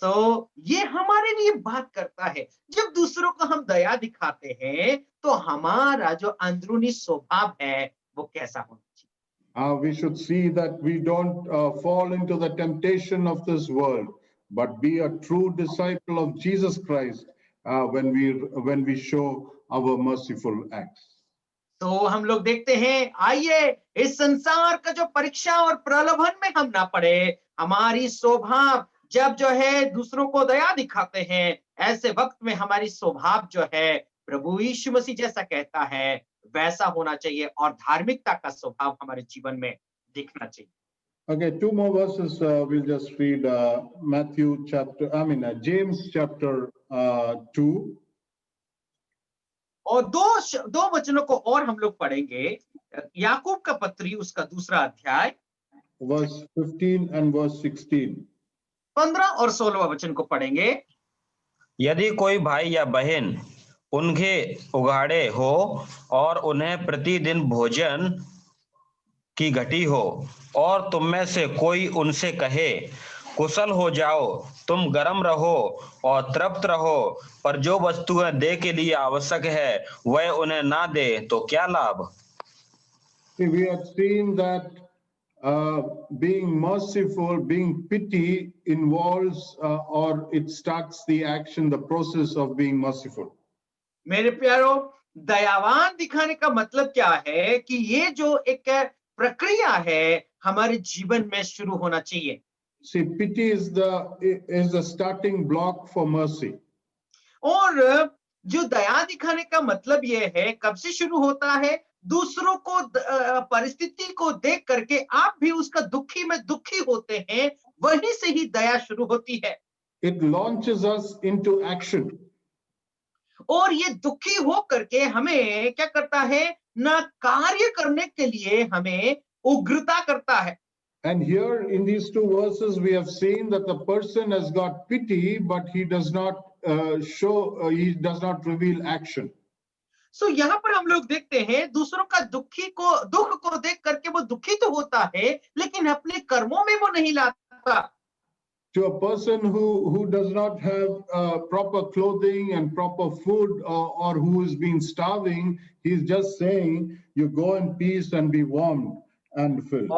तो ये हमारे लिए बात करता है, जब दूसरों को हम दया दिखाते हैं तो हमारा जो अंदरूनी स्वभाव है वो कैसा होना चाहिए। We should see that we don't fall into the temptation of this world, but be a true disciple of Jesus Christ when we show our merciful acts. तो हम लोग देखते हैं, आइए इस संसार का जो परीक्षा और प्रलोभन में हम ना पड़े, हमारी स्वभाव जब जो है दूसरों को दया दिखाते हैं, ऐसे वक्त में हमारी स्वभाव जो है प्रभु यीशु मसीह जैसा कहता है वैसा होना चाहिए और धार्मिकता का स्वभाव हमारे जीवन में दिखना चाहिए। Okay, two more verses we'll just read. James chapter 2. और दो वचनों को और हम लोग पढ़ेंगे, याकूब का पत्री उसका दूसरा अध्याय verse 15 and verse 16. 15 और 16 वचन को पढ़ेंगे। यदि कोई भाई या बहन उनके उगाड़े हो और उन्हें प्रतिदिन भोजन की घटी हो और तुम में से कोई उनसे कहे कुशल हो जाओ, तुम गर्म रहो और तृप्त रहो, पर जो वस्तुएं देह के लिए आवश्यक है वह उन्हें ना दे तो क्या लाभ। We have seen that being merciful, being pity involves or it starts the action, the process of being merciful. मेरे प्यारो, दयावान दिखाने का मतलब क्या है कि ये जो एक प्रक्रिया है हमारे जीवन में शुरू होना चाहिए। See, pity is the starting block for mercy. और जो दया दिखाने का मतलब ये है कब से शुरू होता है, दूसरों को परिस्थिति को देख करके आप भी उसका दुखी में दुखी होते हैं, वहीं से ही दया शुरू होती है। It launches us into action. और ये दुखी हो करके हमें क्या करता है ना, कार्य करने के लिए हमें उग्रता करता है। And here in these two verses, we have seen that the person has got pity, but he does not he does not reveal action. सो यहाँ पर हम लोग देखते हैं दूसरों का दुख को देख करके वो दुखी तो होता है, लेकिन अपने कर्मों में वो नहीं लाता। To a person who does not have proper clothing and proper food, or who is being starving, he's just saying, you go in peace and be warmed and filled.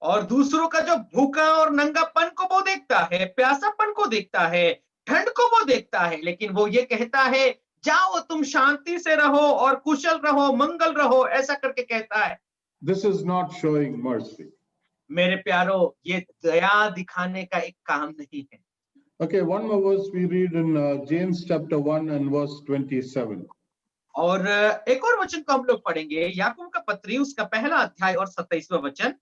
और दूसरों का जो भूखा और नंगापन को वो देखता है, प्यासापन को देखता है, ठंड को वो देखता है, लेकिन वो ये कहता है, जाओ तुम शांति से रहो और कुशल रहो, मंगल रहो, ऐसा करके कहता है। This is not showing mercy. मेरे प्यारो, ये दया दिखाने का एक काम नहीं है। Okay, one more verse we read in James chapter 1 and verse 27. और एक और वचन को हम लोग पढ़ेंगे, याकूब का पत्री उसका पहला अध्याय और 27वां वचन।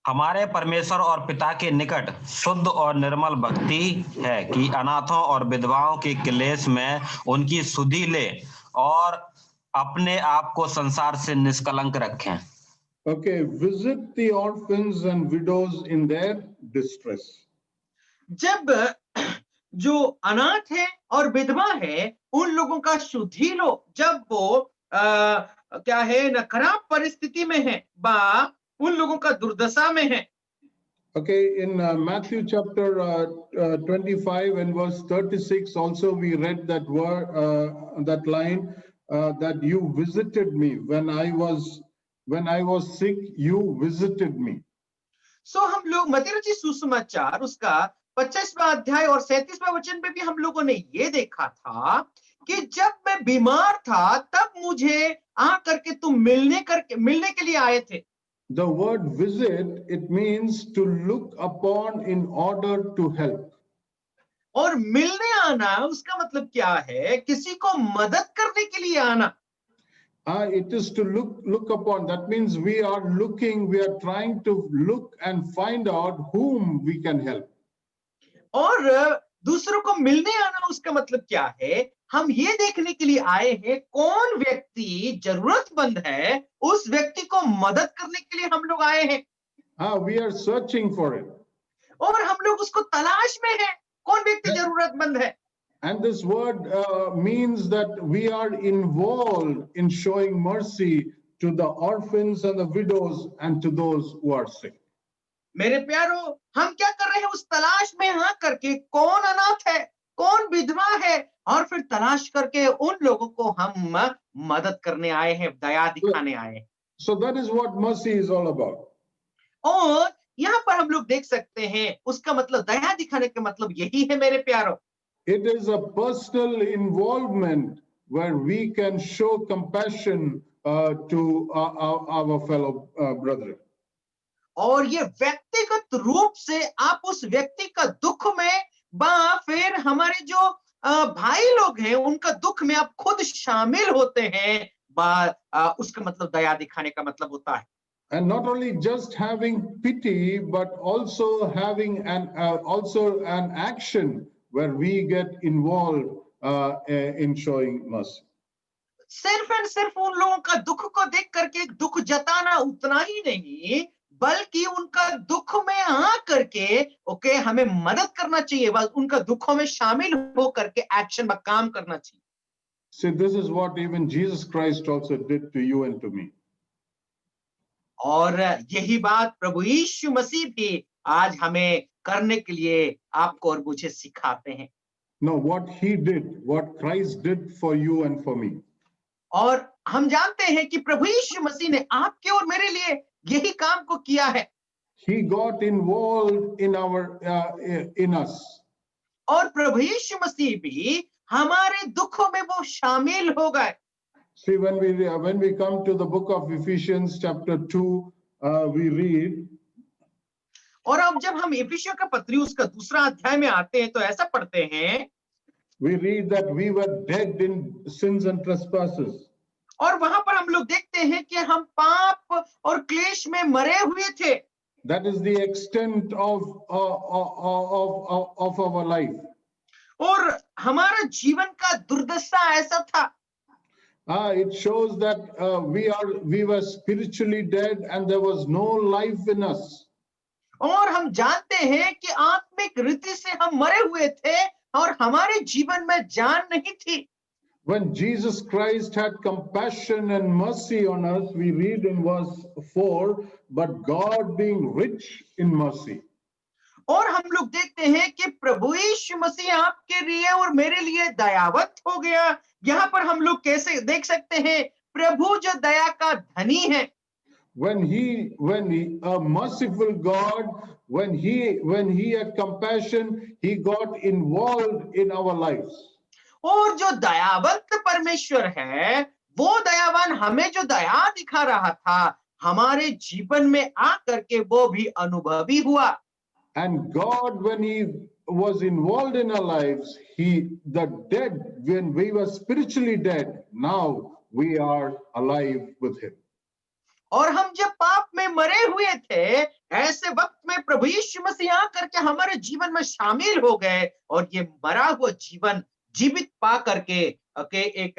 हमारे परमेश्वर और पिता के निकट शुद्ध और निर्मल भक्ति है कि अनाथों और विधवाओं के क्लेश में उनकी सुधि ले और अपने आप को संसार से निष्कलंक रखें। Okay, visit the orphans and widows in their distress. जब जो अनाथ है और विधवा है, उन लोगों का शुद्धि लो, जब वो क्या है न खराब परिस्थिति में है, बा उन लोगों का दुर्दशा में है। Okay, in Matthew chapter 25 and verse 36 also we read that word, that line, that you visited me when I was sick, you visited me. सो हम लोग मत्ती रचित सुसमाचार उसका 25वां अध्याय और 37वां वचन में भी हम लोगों ने ये देखा था कि जब मैं बीमार था तब मुझे आ करके तुम मिलने के लिए आए थे। The word visit, it means to look upon in order to help. और मिलने आना उसका मतलब क्या है? किसी को मदद करने के लिए आना। It is to look upon. That means we are trying to look and find out whom we can help. और दूसरों को मिलने आना उसका मतलब क्या है? हम ये देखने के लिए आए हैं कौन व्यक्ति जरूरतमंद है, उस व्यक्ति को मदद करने के लिए हम लोग आए हैं। We are searching for it. और हम लोग उसको तलाश में हैं, कौन व्यक्ति जरूरतमंद है। And this word means that we are involved in showing mercy to the orphans and the widows and to those who are sick. मेरे प्यारो, हम क्या कर रहे हैं? उस तलाश में हाँ करके कौन अनाथ है, कौन विधवा है, और फिर तलाश करके उन लोगों को हम मदद करने आए हैं, दया दिखाने आए हैं। So that is what mercy is all about. और यहाँ पर हम लोग देख सकते हैं उसका मतलब दया दिखाने का मतलब यही है मेरे प्यारो। It is a personal involvement where we can show compassion to our fellow brethren. और ये व्यक्तिगत रूप से आप उस व्यक्ति का दुख में बा फिर हमारे जो भाई लोग हैं उनका दुख में आप खुद शामिल होते हैं, बा उसका मतलब दया दिखाने का मतलब होता है। And not only just having pity, but also having an action where we get involved in showing mercy. सिर्फ और सिर्फ उन लोगों का दुख को देख करके दुख जताना उतना ही नहीं, बल्कि उनका दुख में आ करके ओके हमें मदद करना चाहिए, बस उनका दुखों में शामिल हो करके एक्शन में काम करना चाहिए। See, this is what even Jesus Christ also did to you and to me. और यही बात प्रभु यीशु मसीह भी आज हमें करने के लिए आपको और मुझे सिखाते हैं। No, what he did, what Christ did for you and for me. और हम जानते हैं कि प्रभु यीशु मसीह ने आपके और मेरे लिए यही काम को किया है। He got involved in us. और प्रभु यीशु मसीह भी हमारे दुखों में वो शामिल हो गए। See, when we come to the book of Ephesians chapter 2, we read. और अब जब हम इफिसियों का पत्री उसका दूसरा अध्याय में आते हैं तो ऐसा पढ़ते हैं। We read that we were dead in sins and trespasses. और वहां पर हम लोग देखते हैं कि हम पाप और क्लेश में मरे हुए थे। That is the extent of our life. और हमारा जीवन का दुर्दशा ऐसा था। It shows that we were spiritually dead and there was no life in us. और हम जानते हैं कि आत्मिक रीति से हम मरे हुए थे और हमारे जीवन में जान नहीं थी। When Jesus Christ had compassion and mercy on us, we read in verse 4, but God being rich in mercy. और हम लोग देखते हैं कि प्रभु यीशु मसीह आपके लिए और मेरे लिए दयावंत हो गया। यहाँ पर हम लोग कैसे देख सकते हैं, प्रभु जो दया का धनी है। When a merciful God, when he had compassion, he got involved in our lives. और जो दयावंत परमेश्वर है, वो दयावान हमें जो दया दिखा रहा था, हमारे जीवन में आकर के वो भी अनुभवी हुआ। And God, when he was involved in our lives, the dead, when we were spiritually dead, now we are alive with him. और हम जब पाप में मरे हुए थे, ऐसे वक्त में प्रभु यीशु मसीह आकर के हमारे जीवन में शामिल हो गए और ये मरा हुआ जीवन जीवित पा करके एक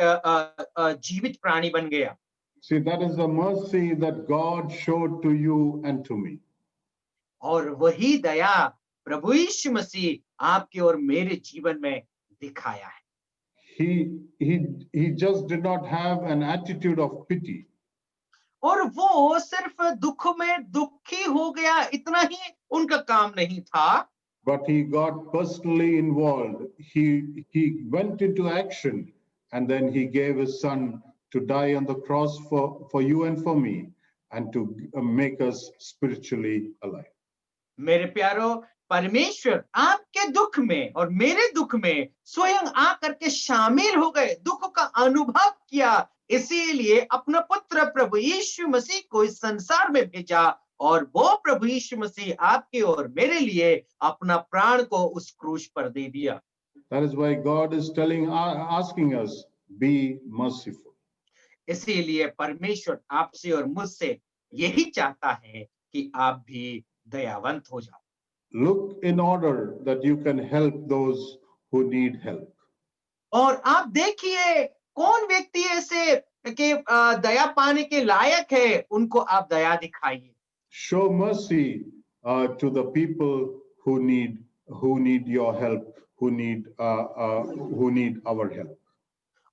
जीवित प्राणी बन गया। See, that is the mercy that God showed to you and to me. और वही दया प्रभु यीशु मसीह आपके और मेरे जीवन में दिखाया है। He just did not have an attitude of pity. और वो सिर्फ दुख में दुखी हो गया, इतना ही उनका काम नहीं था। But he got personally involved. He went into action, and then he gave his son to die on the cross for you and for me, and to make us spiritually alive. मेरे प्यारो, परमेश्वर आपके दुख में और मेरे दुख में स्वयं आकर के शामिल हो गए, दुख का अनुभव किया, इसीलिए अपना पुत्र प्रभु यीशु मसीह को इस संसार में भेजा और वो प्रभु यीशु मसीह आपके और मेरे लिए अपना प्राण को उस क्रूस पर दे दिया। That is why God is asking us, be merciful. इसीलिए परमेश्वर आपसे और मुझसे यही चाहता है कि आप भी दयावंत हो जाओ। Look in order that you can help those who need help. और आप देखिए कौन व्यक्ति ऐसे कि दया पाने के लायक है, उनको आप दया दिखाइए। Show mercy to the people who need your help, who need our help.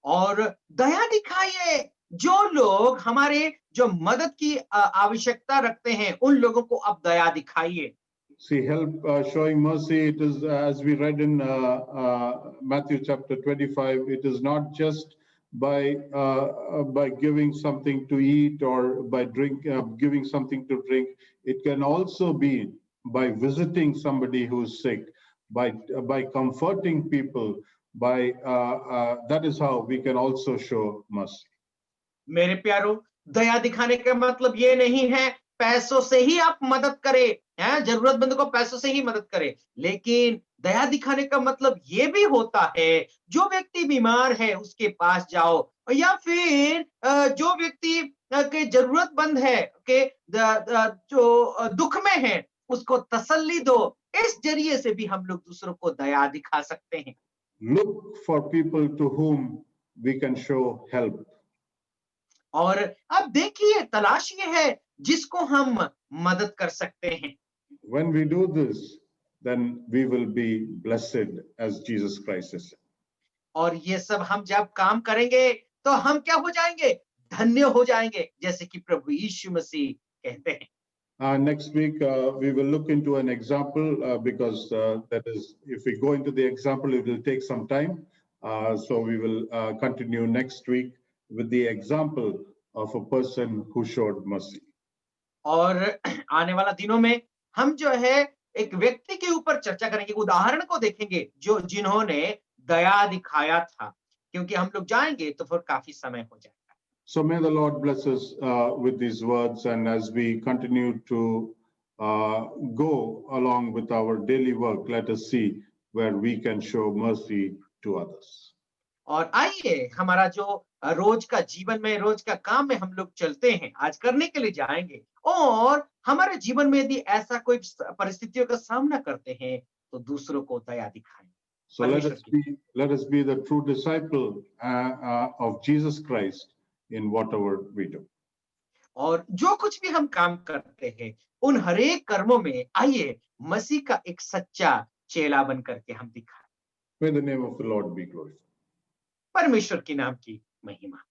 और दया दिखाइए जो लोग हमारे जो मदद की आवश्यकता रखते हैं, उन लोगों को आप दया दिखाइए। See, help, showing mercy, it is, as we read in Matthew chapter 25, it is not just by giving something to eat or by giving something to drink. It can also be by visiting somebody who's sick, by comforting people, that is how we can also show mercy. मेरे प्यारो, दया दिखाने का मतलब ये नहीं है पैसों से ही आप मदद करें, हैं, जरूरतमंद को पैसों से ही मदद करें, लेकिन दया दिखाने का मतलब ये भी होता है जो व्यक्ति बीमार है उसके पास जाओ, या फिर जो व्यक्ति के जरूरतमंद है, के जो दुख में है, उसको तसल्ली दो। इस जरिए से भी हम लोग दूसरों को दया दिखा सकते हैं। Look for people to whom we can show help. और अब देखिए, तलाश ये है जिसको हम मदद कर सकते हैं। When we do this, then we will be blessed as Jesus Christ is. और ये सब हम जब काम करेंगे तो हम क्या हो जाएंगे? धन्य हो जाएंगे, जैसे कि प्रभु यीशु मसीह कहते हैं। Next week, we will look into an example because that is, if we go into the example, it will take some time. So we will continue next week with the example of a person who showed mercy. और आने वाला दिनों में हम जो है एक व्यक्ति के ऊपर चर्चा करेंगे, उदाहरण को देखेंगे जो जिन्होंने दया दिखाया था, क्योंकि हम लोग जाएंगे तो फिर काफी समय हो जाएगा। So may the Lord bless us with these words, and as we continue to go along with our daily work, let us see where we can show mercy to others. और आइए हमारा जो रोज का जीवन में, रोज का काम में हम लोग चलते हैं, आज करने के लिए जाएंगे, और हमारे जीवन में यदि ऐसा कोई परिस्थितियों का सामना करते हैं तो दूसरों को दया दिखाएं। So let us be the true disciple of Jesus Christ in whatever we do. और जो कुछ भी हम काम करते हैं उन हरेक कर्मों में आइए मसीह का एक सच्चा चेला बन करके हम दिखाएं। May the name of the Lord be glorified. परमेश्वर के नाम की महिमा।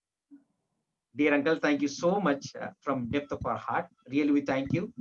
Dear uncle, thank you so much from depth of our heart. Really, we thank you.